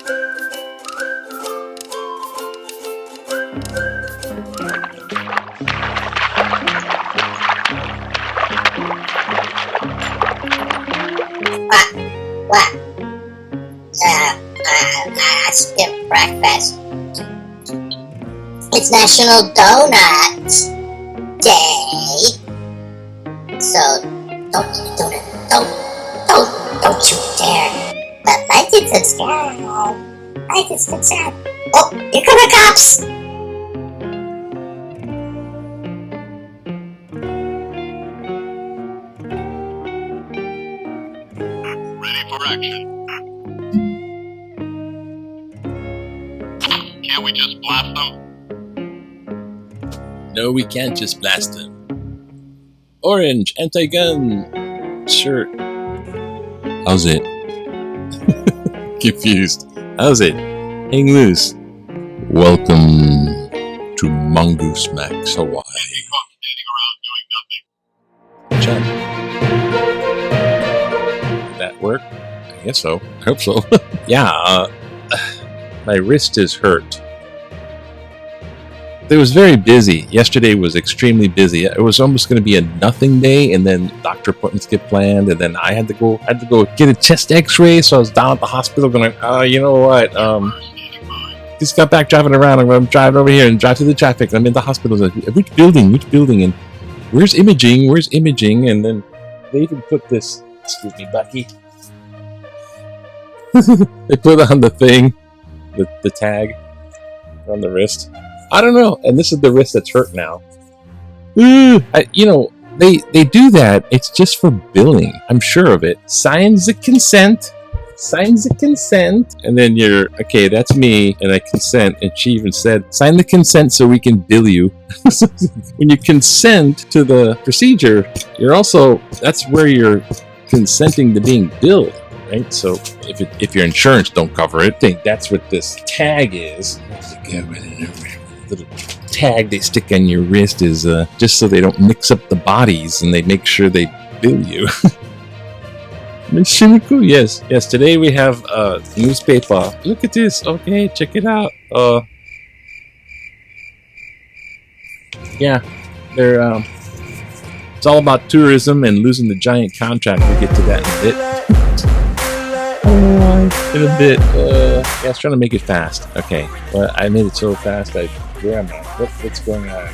What? I skipped breakfast. It's National Donuts Day. So don't you dare. But like and subscribe. Like and subscribe. Oh, here come the cops. Ready for action. Can't we just blast them? No, we can't just blast them. Orange anti-gun shirt. How's it? Confused. How's it? Hang loose. Welcome to Mongoose Max Hawaii. Can't be caught standing around doing nothing. Check. Did that work? I guess so. I hope so. Yeah, my wrist is hurt. It was very busy. Yesterday was extremely busy. It was almost going to be a nothing day, and then doctor appointments get planned, and then I had to go get a chest X-ray. So I was down at the hospital going, you know what? Just got back driving around. I'm going to drive over here and drive through the traffic. I'm in the hospital. Like, which building? And where's imaging? And then they even put this. Excuse me, Bucky. They put on the thing, the tag on the wrist. I don't know. And this is the wrist that's hurt now. They do that. It's just for billing. I'm sure of it. Signs the consent. And then you're, okay, that's me, and I consent. And she even said, sign the consent so we can bill you. When you consent to the procedure, you're also, that's where you're consenting to being billed. Right? So if your insurance don't cover it, I think that's what this tag is. The tag they stick on your wrist is just so they don't mix up the bodies, and they make sure they bill you. Miss Shimiku, yes. Today we have a newspaper. Look at this. Okay, check it out. Yeah, they're it's all about tourism and losing the giant contract. We'll get to that in a bit. Yeah, I was trying to make it fast. Okay, but I made it so fast. Where am I? What's going on?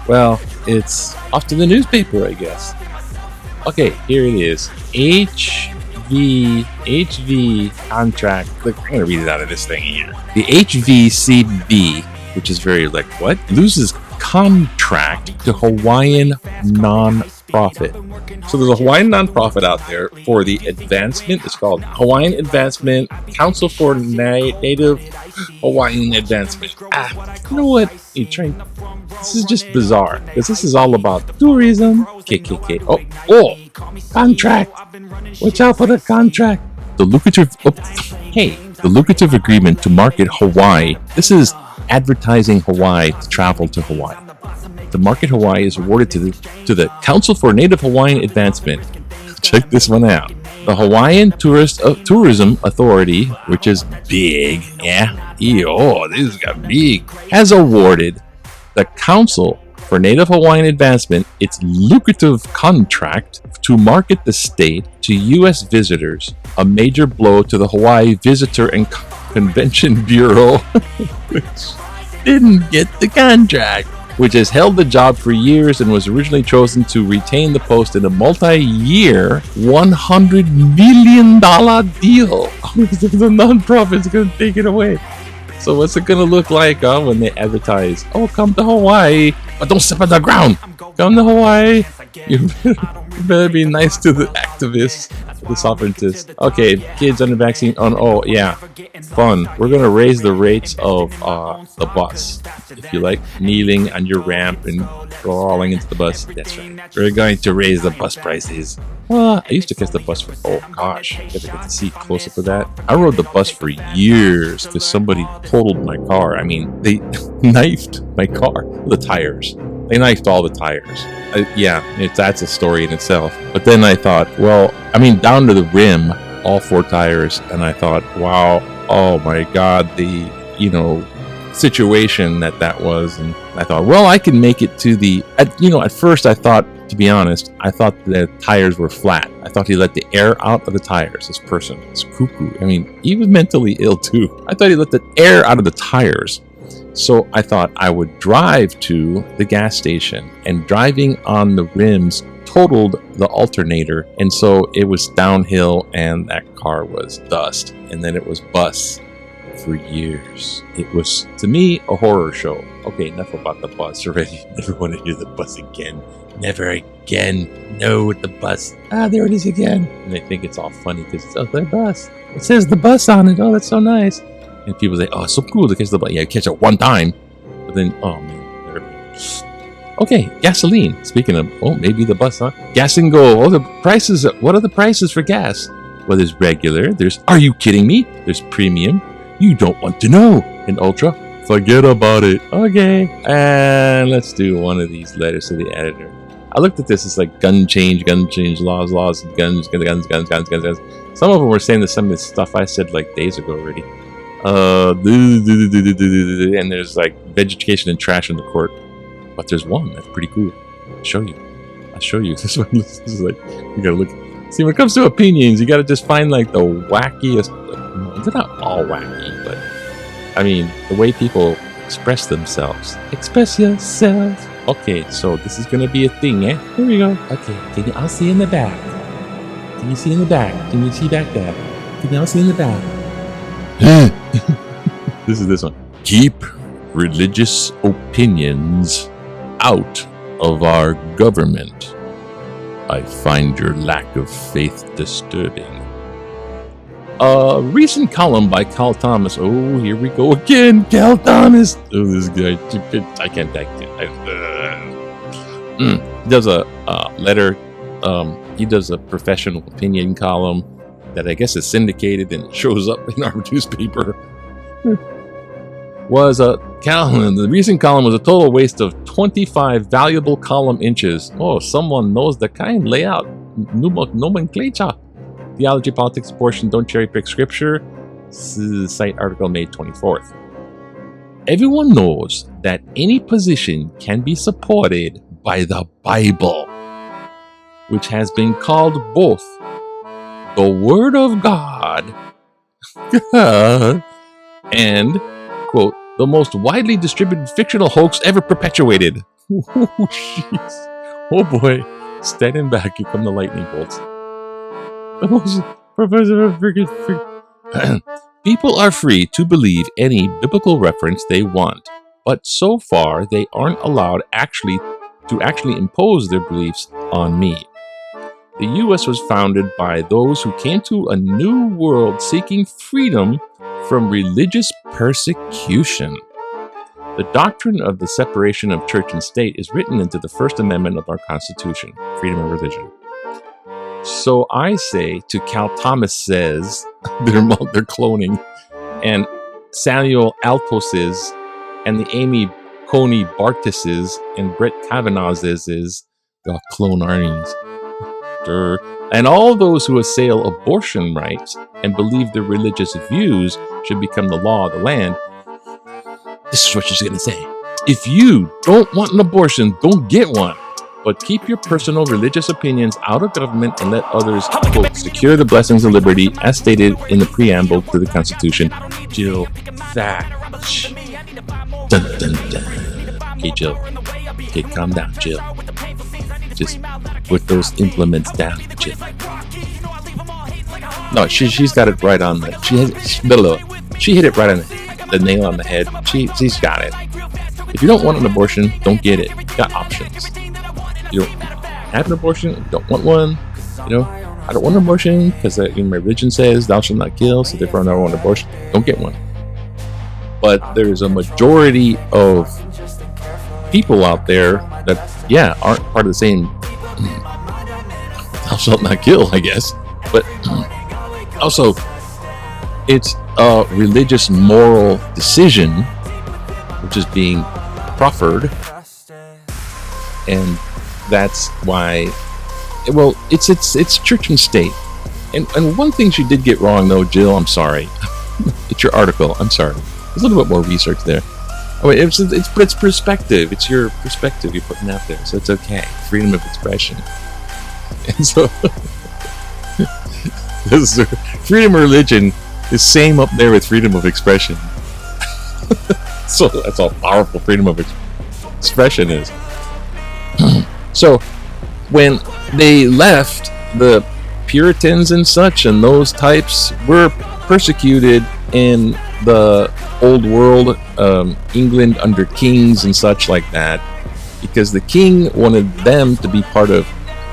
Well, it's off to the newspaper, I guess. Okay, here it is. HV contract. Look, I'm gonna read it out of this thing here. The HVCB, which is very like what? Loses contract to Hawaiian non-profit. So there's a Hawaiian non-profit out there for the advancement. It's called Hawaiian Advancement Council for Native Hawaiian Advancement. You know what? This is just bizarre because this is all about tourism. KKK. Oh, contract. Watch out for the contract. The lucrative agreement to market Hawaii. This is advertising Hawaii to travel to Hawaii. The market Hawaii is awarded to the Council for Native Hawaiian Advancement. Check this one out. The Hawaiian Tourism Authority, which is big, this got big, has awarded the Council for Native Hawaiian Advancement its lucrative contract to market the state to U.S. visitors, a major blow to the Hawaii Visitor and Convention Bureau, which didn't get the contract, which has held the job for years and was originally chosen to retain the post in a multi-year $100 million deal. The non-profit's going to take it away. So what's it going to look like when they advertise, come to Hawaii, but don't step on the ground. Come to Hawaii. You better be nice to the activists, the sovereigntists. Okay, kids under vaccine. Fun. We're going to raise the rates of the bus. If you like kneeling on your ramp and crawling into the bus, that's right. We're going to raise the bus prices. I used to catch the bus for, I got to get the seat closer for that. I rode the bus for years because somebody totaled my car. I mean, they knifed my car, the tires. They knifed all the tires. That's a story in itself. But then I thought, down to the rim, all 4 tires, and I thought, wow, oh my God, the, situation that was. And I thought, well, I can make it to at first I thought, to be honest, I thought the tires were flat. I thought he let the air out of the tires, this person. It's cuckoo. I mean, he was mentally ill too. I thought he let the air out of the tires. So I thought I would drive to the gas station, and driving on the rims totaled the alternator, and so it was downhill, and that car was dust, and then it was bus for years. It was, to me, a horror show. Okay, enough about the bus already. Never want to hear the bus again. Never again. No, with the bus. There it is again. And they think it's all funny because it's their bus. It says the bus on it. Oh, that's so nice. And people say, oh, it's so cool to catch the bus. Yeah, catch it one time. But then, oh man. Okay, gasoline. Speaking of, maybe the bus, huh? Gas and go. Oh, the prices. What are the prices for gas? Well, there's regular. There's, are you kidding me? There's premium. You don't want to know. And ultra. Forget about it. Okay. And let's do one of these letters to the editor. I looked at this. It's like gun change, laws, guns. Some of them were saying some of this stuff I said like days ago already. And there's like vegetation and trash in the court. But there's one that's pretty cool. I'll show you. This one, this is like, you gotta look. See, when it comes to opinions, you gotta just find like the wackiest. They're not all wacky, but I mean, the way people express themselves. Express yourself. Okay, so this is gonna be a thing, eh? Here we go. Okay, I'll see in the back. Can you see in the back? Can you see back there? Can y'all see in the back? This is this one. Keep religious opinions out of our government. I find your lack of faith disturbing. A recent column by Cal Thomas. Oh, here we go again. Cal Thomas. Oh, this guy. I can't take it. He does a letter. He does a professional opinion column that I guess is syndicated and shows up in our newspaper. The recent column was a total waste of 25 valuable column inches. Oh, someone knows the kind layout nomenclature. Theology, politics, abortion, don't cherry pick scripture. Site article May 24th. Everyone knows that any position can be supported by the Bible, which has been called both the Word of God and, quote, the most widely distributed fictional hoax ever perpetuated. Oh, jeez. Oh, boy. Standing back, here come the lightning bolts. People are free to believe any biblical reference they want, but so far they aren't allowed to actually impose their beliefs on me. The U.S. was founded by those who came to a new world seeking freedom from religious persecution. The doctrine of the separation of church and state is written into the First Amendment of our Constitution, freedom of religion. So I say to Cal Thomas says, they're cloning, and Samuel Altos's, and the Amy Coney Bartis's, and Brett Kavanaugh's is the clone armies. And all those who assail abortion rights and believe their religious views should become the law of the land. This is what she's going to say. If you don't want an abortion, don't get one. But keep your personal religious opinions out of government and let others, quote, secure the blessings of liberty as stated in the preamble to the Constitution. Jill Thatch. Dun, dun, dun. Okay, Jill. Okay, calm down, Jill. Just put those implements down, Jill. No, she's got it right on the. She hit it right on the nail on the head. She's got it. If you don't want an abortion, don't get it. You got options. You don't have an abortion, you don't want one. I don't want an abortion because my religion says thou shalt not kill, so therefore I don't want an abortion. Don't get one. But there's a majority of people out there that, aren't part of the same thou shalt not kill, I guess. But also, it's a religious moral decision which is being proffered, and that's why, it's church and state, And one thing she did get wrong, though, Jill, I'm sorry. It's your article. I'm sorry. There's a little bit more research there. I mean, but it's perspective. It's your perspective you're putting out there, so it's okay. Freedom of expression. And so, freedom of religion is same up there with freedom of expression. So that's how powerful freedom of expression is. So, when they left, the Puritans and such, and those types were persecuted in the old world, England under kings and such like that, because the king wanted them to be part of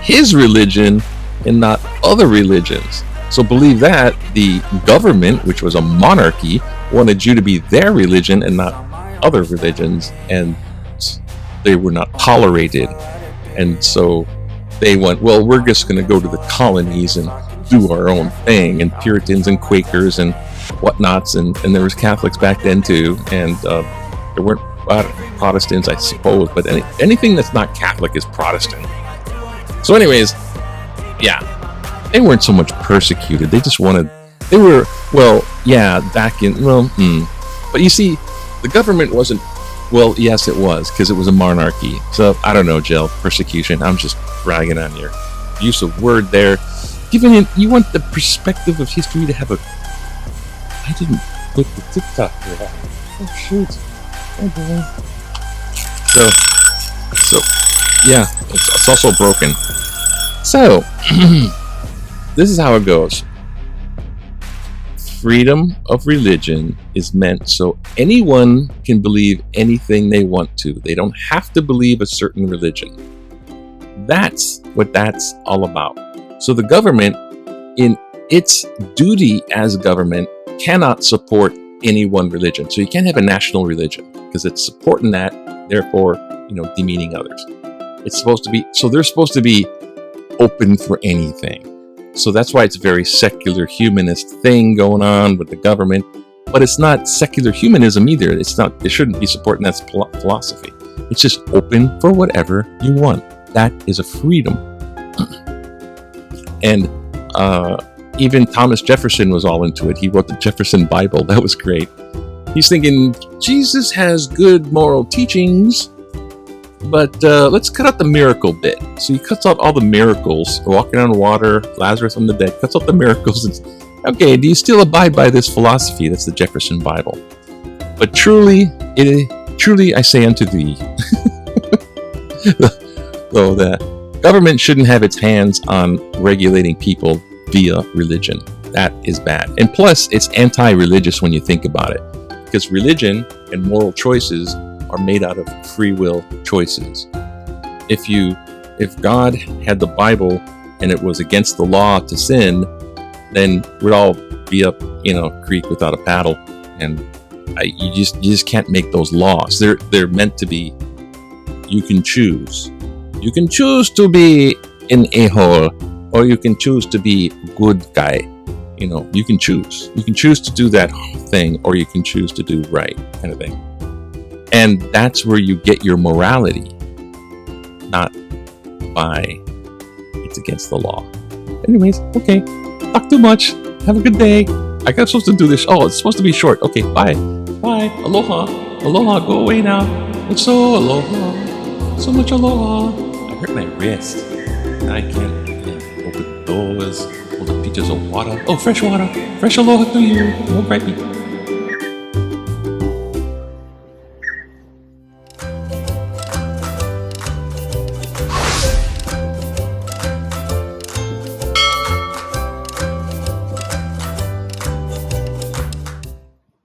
his religion and not other religions. So believe that the government, which was a monarchy, wanted you to be their religion and not other religions, and they were not tolerated. And so they went, well, we're just going to go to the colonies and do our own thing. And Puritans and Quakers and whatnots, and there was Catholics back then too, and there weren't Protestants, I suppose, but anything that's not Catholic is Protestant. So anyways, yeah, they weren't so much persecuted. They just wanted, they were, well, yeah, back in, well, but you see, the government wasn't, well, yes, it was, because it was a monarchy. So, I don't know, Jill, persecution. I'm just bragging on your use of word there. Given it, you want the perspective of history to have a, I didn't put the TikTok here. Oh, shoot. Oh, boy. So, yeah, it's also broken. So, this is how it goes. Freedom of religion is meant so anyone can believe anything they want to. They don't have to believe a certain religion. That's what that's all about. So the government, in its duty as government, cannot support any one religion. So you can't have a national religion because it's supporting that, therefore, demeaning others. It's supposed to be, so they're supposed to be open for anything. So that's why it's a very secular humanist thing going on with the government. But it's not secular humanism either. It's not, they shouldn't be supporting that philosophy. It's just open for whatever you want. That is a freedom. And even Thomas Jefferson was all into it. He wrote the Jefferson Bible. That was great. He's thinking, Jesus has good moral teachings, but let's cut out the miracle bit. So he cuts out all the miracles, walking on water, Lazarus from the dead, cuts out the miracles. And, okay, do you still abide by this philosophy? That's the Jefferson Bible. But truly I say unto thee, though the government shouldn't have its hands on regulating people via religion. That is bad. And plus, it's anti-religious when you think about it. Because religion and moral choices are made out of free will choices. If God had the Bible and it was against the law to sin, then we'd all be up, creek without a paddle. And you just can't make those laws. They're meant to be. You can choose. You can choose to be an a-hole, or you can choose to be good guy. You can choose. You can choose to do that thing, or you can choose to do right, kind of thing. And that's where you get your morality, not by it's against the law. Anyways, okay. Talk too much. Have a good day. I got supposed to do this. Oh, it's supposed to be short. Okay, bye. Bye. Aloha. Aloha. Go away now. It's so aloha. So much aloha. I hurt my wrist. I can't open the doors. All the pitchers of water. Oh, fresh water. Fresh aloha to you. No gripey.